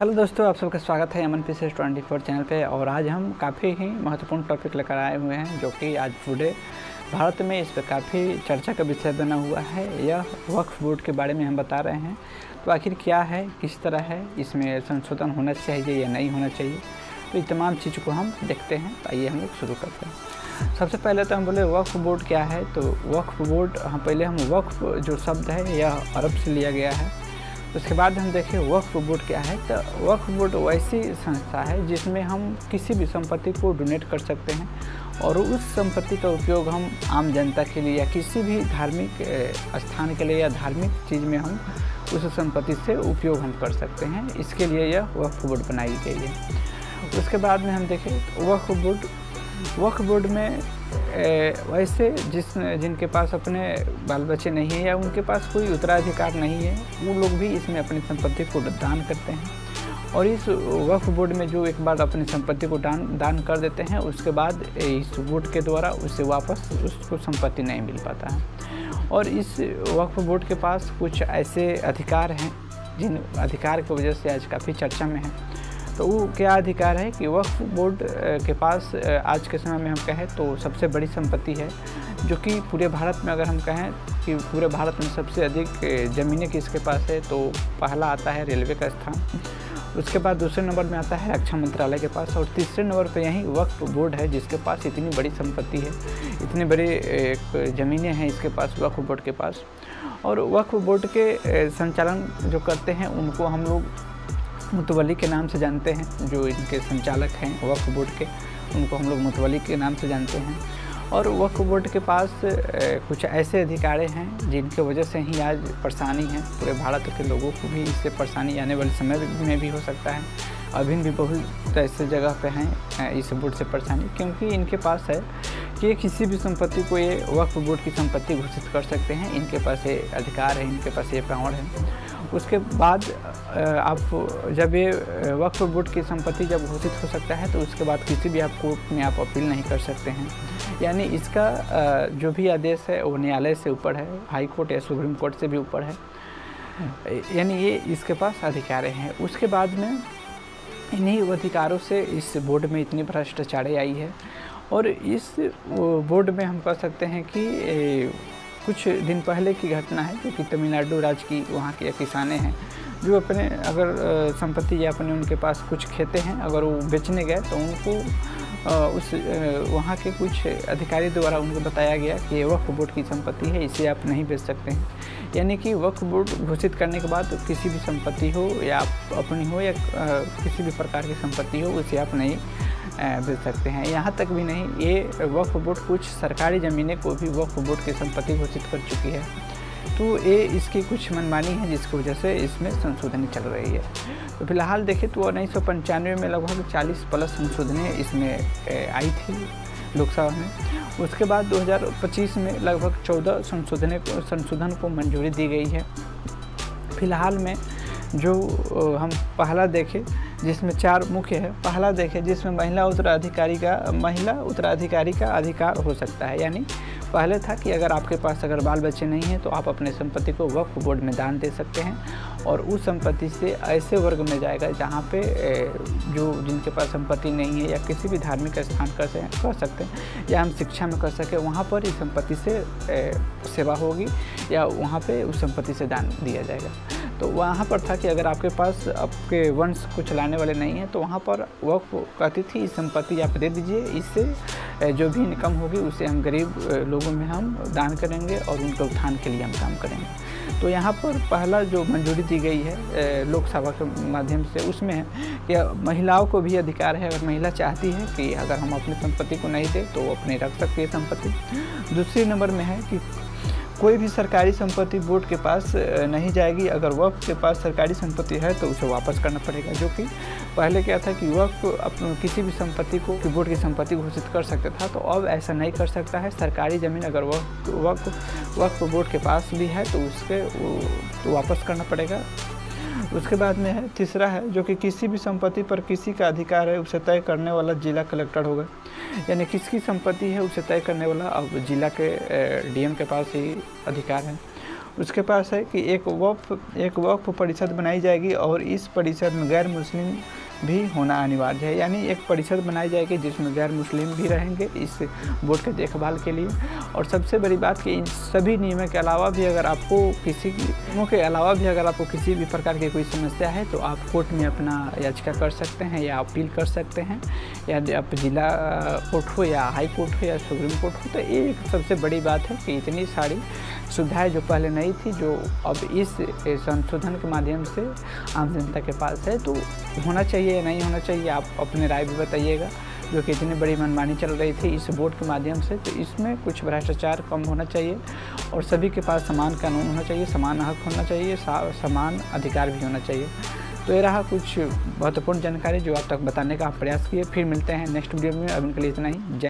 Hello दोस्तों, आप सबका स्वागत है अमन पीसेस 24 चैनल पे। और आज हम काफ़ी ही महत्वपूर्ण टॉपिक लेकर आए हुए हैं जो कि आज पूरे भारत में इस पर काफ़ी चर्चा का विषय बना हुआ है। यह वक्फ बोर्ड के बारे में हम बता रहे हैं। तो आखिर क्या है, किस तरह है, इसमें संशोधन होना चाहिए या नहीं होना चाहिए, तो ये तमाम चीज़ को हम देखते हैं। तो आइए हम लोग शुरू करते हैं। सबसे पहले तो हम बोले वक्फ बोर्ड क्या है। तो वक्फ बोर्ड हम वक्फ जो शब्द है यह अरब से लिया गया है। उसके बाद हम देखें वक्फ बोर्ड क्या है। तो वक्फ बोर्ड वैसी संस्था है जिसमें हम किसी भी संपत्ति को डोनेट कर सकते हैं और उस संपत्ति का उपयोग हम आम जनता के लिए या किसी भी धार्मिक स्थान के लिए या धार्मिक चीज़ में हम उस संपत्ति से उपयोग हम कर सकते हैं। इसके लिए यह वक्फ बोर्ड बनाई गई है। उसके बाद में हम देखें वक्फ बोर्ड में वैसे जिनके पास अपने बाल बच्चे नहीं है या उनके पास कोई उत्तराधिकार नहीं है, वो लोग भी इसमें अपनी संपत्ति को दान करते हैं। और इस वक्फ बोर्ड में जो एक बार अपनी संपत्ति को दान कर देते हैं, उसके बाद इस बोर्ड के द्वारा उससे वापस उसको संपत्ति नहीं मिल पाता है। और इस वक्फ बोर्ड के पास कुछ ऐसे अधिकार हैं जिन अधिकार की वजह से आज काफ़ी चर्चा में है। तो वो क्या अधिकार है कि वक्फ बोर्ड के पास आज के समय में हम कहें तो सबसे बड़ी संपत्ति है, जो कि पूरे भारत में अगर हम कहें कि पूरे भारत में सबसे अधिक ज़मीनें किसके पास है, तो पहला आता है रेलवे का स्थान। उसके बाद दूसरे नंबर में आता है रक्षा मंत्रालय के पास, और तीसरे नंबर पर यही वक्फ बोर्ड है जिसके पास इतनी बड़ी संपत्ति है, इतनी बड़ी ज़मीनें हैं इसके पास, वक्फ बोर्ड के पास। और वक्फ बोर्ड के संचालन जो करते हैं उनको हम लोग मुतवली के नाम से जानते हैं। जो इनके संचालक हैं वक्फ बोर्ड के, उनको हम लोग मुतवली के नाम से जानते हैं। और वक्फ बोर्ड के पास कुछ ऐसे अधिकार हैं जिनके वजह से ही आज परेशानी है पूरे भारत के लोगों को भी। इससे परेशानी आने वाले समय में भी हो सकता है। अभी भी बहुत ऐसे जगह पे हैं इस बोर्ड से परेशानी, क्योंकि इनके पास है कि किसी भी संपत्ति को ये वक्फ बोर्ड की संपत्ति घोषित कर सकते हैं। इनके पास ये अधिकार है, इनके पास ये पावर है। उसके बाद आप जब ये वक्फ बोर्ड की संपत्ति जब घोषित हो सकता है, तो उसके बाद किसी भी आप कोर्ट में आप अपील नहीं कर सकते हैं। यानी इसका जो भी आदेश है वो न्यायालय से ऊपर है, हाई कोर्ट या सुप्रीम कोर्ट से भी ऊपर है। यानी ये इसके पास अधिकार हैं। उसके बाद में इन्हीं अधिकारों से इस बोर्ड में इतनी भ्रष्टाचारी आई है। और इस बोर्ड में हम कह सकते हैं कि कुछ दिन पहले की घटना है, जो कि तमिलनाडु राज्य की वहाँ के किसाने हैं जो अपने अगर संपत्ति या अपने उनके पास कुछ खेते हैं, अगर वो बेचने गए तो उनको उस वहाँ के कुछ अधिकारी द्वारा उनको बताया गया कि ये वक्फ बोर्ड की संपत्ति है, इसे आप नहीं बेच सकते हैं। यानी कि वक्फ बोर्ड घोषित करने के बाद किसी भी संपत्ति हो या अपनी हो या किसी भी प्रकार की संपत्ति हो, उसे आप नहीं बेच सकते हैं। यहाँ तक भी नहीं, ये वक्फ बोर्ड कुछ सरकारी ज़मीनें को भी वक्फ बोर्ड की संपत्ति घोषित कर चुकी है। तो ये इसकी कुछ मनमानी है जिसकी वजह से इसमें संशोधन चल रही है। तो फिलहाल देखें तो 1995 में लगभग 40+ संशोधनें इसमें आई थी लोकसभा में। उसके बाद 2025 में लगभग 14 संशोधन को मंजूरी दी गई है। फिलहाल में जो हम पहला देखें जिसमें 4 मुख्य है। पहला देखें जिसमें महिला उत्तराधिकारी का अधिकार हो सकता है। यानी पहले था कि अगर आपके पास अगर बाल बच्चे नहीं हैं तो आप अपने संपत्ति को वक्फ बोर्ड में दान दे सकते हैं, और उस संपत्ति से ऐसे वर्ग में जाएगा जहाँ पे जो जिनके पास संपत्ति नहीं है या किसी भी धार्मिक स्थान कर सकते हैं या हम शिक्षा में कर सकें, वहाँ पर इस संपत्ति से सेवा होगी या वहाँ पे उस संपत्ति से दान दिया जाएगा। तो वहाँ पर था कि अगर आपके पास आपके वंश को चलाने वाले नहीं हैं तो वहाँ पर वक्फ कहती थी इस संपत्ति आप दे दीजिए, इससे जो भी इनकम होगी उसे हम गरीब लोगों में हम दान करेंगे और उनके उत्थान के लिए हम काम करेंगे। तो यहाँ पर पहला जो मंजूरी दी गई है लोकसभा के माध्यम से, उसमें है कि महिलाओं को भी अधिकार है। अगर महिला चाहती है कि अगर हम अपनी संपत्ति को नहीं दें तो वो अपने रख सकती है संपत्ति। दूसरे नंबर में है कि कोई भी सरकारी संपत्ति बोर्ड के पास नहीं जाएगी। अगर वक्फ के पास सरकारी संपत्ति है तो उसे वापस करना पड़ेगा, जो कि पहले क्या था कि वक्फ अपने किसी भी संपत्ति को बोर्ड की संपत्ति घोषित कर सकता था, तो अब ऐसा नहीं कर सकता है। सरकारी ज़मीन अगर वक्फ बोर्ड के पास भी है तो उसके तो वापस करना पड़ेगा। उसके बाद में है तीसरा है जो कि किसी भी संपत्ति पर किसी का अधिकार है उसे तय करने वाला जिला कलेक्टर होगा। यानी किसकी संपत्ति है उसे तय करने वाला अब जिला के डीएम के पास ही अधिकार है। उसके पास है कि एक वक्फ परिषद बनाई जाएगी और इस परिषद में गैर मुस्लिम भी होना अनिवार्य है, यानी एक परिषद बनाई जाएगी जिसमें गैर मुस्लिम भी रहेंगे इस बोर्ड के देखभाल के लिए। और सबसे बड़ी बात कि इन सभी नियमों के अलावा भी अगर आपको किसी भी प्रकार की कोई समस्या है तो आप कोर्ट में अपना याचिका कर सकते हैं या अपील कर सकते हैं, या आप जिला कोर्ट हो या हाई कोर्ट हो या सुप्रीम कोर्ट हो। तो ये एक सबसे बड़ी बात है कि इतनी सारी सुविधाएं जो पहले नहीं थी, जो अब इस संशोधन के माध्यम से आम जनता के पास है। तो होना चाहिए या नहीं होना चाहिए, आप अपनी राय भी बताइएगा। जो कि इतनी बड़ी मनमानी चल रही थी इस बोर्ड के माध्यम से, तो इसमें कुछ भ्रष्टाचार कम होना चाहिए और सभी के पास समान कानून होना चाहिए, समान हक होना चाहिए, समान अधिकार भी होना चाहिए। तो ये रहा कुछ महत्वपूर्ण जानकारी जो आप तक बताने का प्रयास किए। फिर मिलते हैं नेक्स्ट वीडियो में, अभी के लिए इतना ही।